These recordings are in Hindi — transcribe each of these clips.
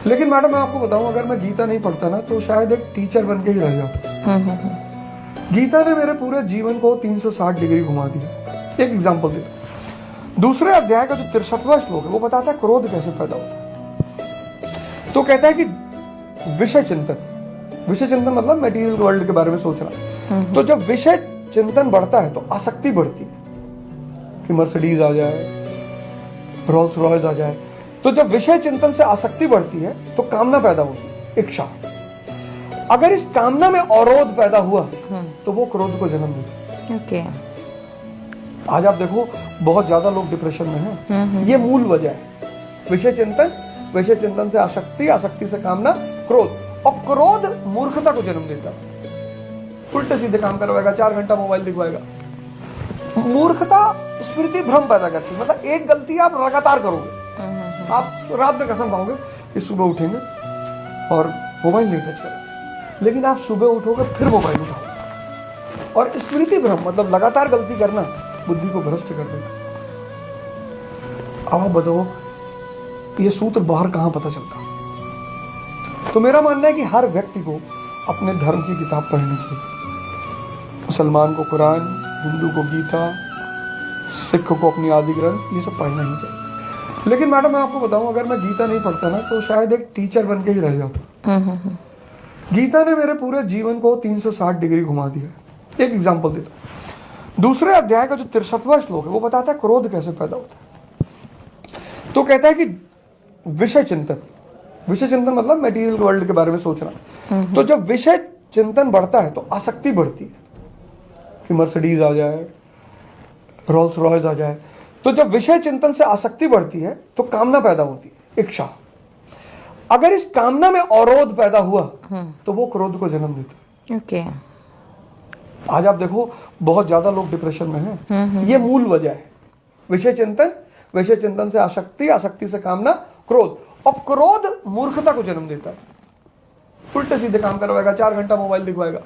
लेकिन मैडम मैं आपको बताऊं, अगर मैं गीता नहीं पढ़ता ना तो शायद एक टीचर बन के ही रह जाता। गीता ने मेरे पूरे जीवन को 360 डिग्री घुमा दिया। एक एग्जांपल देता हूं। दूसरे अध्याय का जो 63वां श्लोक है वो बताता है क्रोध कैसे पैदा होता है। तो कहता है कि विषय चिंतन मतलब मटेरियल वर्ल्ड के बारे में सोचना। तो जब विषय चिंतन बढ़ता है तो आसक्ति बढ़ती है कि मर्सिडीज आ जाए, रोल्स रॉयस आ जाए। तो जब विषय चिंतन से आसक्ति बढ़ती है तो कामना पैदा होती है, इच्छा। अगर इस कामना में अवरोध पैदा हुआ तो वो क्रोध को जन्म देता है। ओके। आज आप देखो बहुत ज्यादा लोग डिप्रेशन में हैं। ये मूल वजह है। विषय चिंतन से आसक्ति, आसक्ति से कामना, क्रोध। और क्रोध मूर्खता को जन्म देता है। उल्टे सीधे काम करवाएगा, 4 घंटा मोबाइल दिखवाएगा। मूर्खता स्मृति भ्रम पैदा करती है। मतलब एक गलती आप लगातार करोगे, आप रात में कसम खाओगे कि सुबह उठेंगे और मोबाइल नहीं टच करेंगे, लेकिन आप सुबह उठोगे फिर मोबाइल उठाओगे। और स्मृति भ्रम मतलब लगातार गलती करना बुद्धि को भ्रष्ट कर देगा। अब आप बताओ ये सूत्र बाहर कहां पता चलता? तो मेरा मानना है कि हर व्यक्ति को अपने धर्म की किताब पढ़नी चाहिए। मुसलमान को कुरान, हिंदू को गीता, सिख को अपनी आदि ग्रंथ, ये सब पढ़ना ही चाहिए। लेकिन मैडम मैं आपको बताऊं, अगर मैं गीता नहीं पढ़ता ना तो शायद एक टीचर बन के ही रह जाता। गीता ने मेरे पूरे जीवन को 360 डिग्री घुमा दिया। एक एग्जांपल देता हूं। दूसरे अध्याय का जो 63वां श्लोक है वो बताता है क्रोध कैसे पैदा होता है। तो कहता है कि विषय चिंतन मतलब मटेरियल वर्ल्ड के बारे में सोचना। तो जब विषय चिंतन बढ़ता है तो आसक्ति बढ़ती है कि मर्सिडीज आ जाए, रोल्स रॉयस आ जाए। तो जब विषय चिंतन से आसक्ति बढ़ती है तो कामना पैदा होती है, इच्छा। अगर इस कामना में अवरोध पैदा हुआ तो वो क्रोध को जन्म देता है। ओके। आज आप देखो बहुत ज्यादा लोग डिप्रेशन में हैं। ये मूल वजह है। विषय चिंतन से आसक्ति, आसक्ति से कामना, क्रोध। और क्रोध मूर्खता को जन्म देता है। उल्टे सीधे काम करवाएगा, 4 घंटा मोबाइल दिखवाएगा।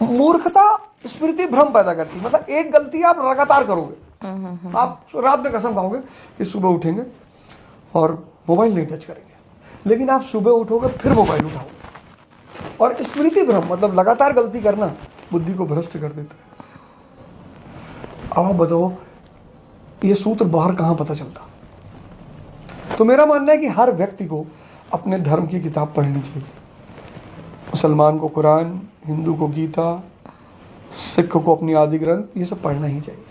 मूर्खता स्मृति भ्रम पैदा करती है। मतलब एक गलती आप लगातार करोगे, आप रात में कसम खाओगे कि सुबह उठेंगे और मोबाइल नहीं टच करेंगे, लेकिन आप सुबह उठोगे फिर मोबाइल उठाओगे। और स्मृति भ्रम मतलब लगातार गलती करना बुद्धि को भ्रष्ट कर देता है। अब आप बताओ ये सूत्र बाहर कहां पता चलता? तो मेरा मानना है कि हर व्यक्ति को अपने धर्म की किताब पढ़नी चाहिए। मुसलमान को कुरान, हिंदू को गीता, सिख को अपनी आदि ग्रंथ, ये सब पढ़ना ही चाहिए।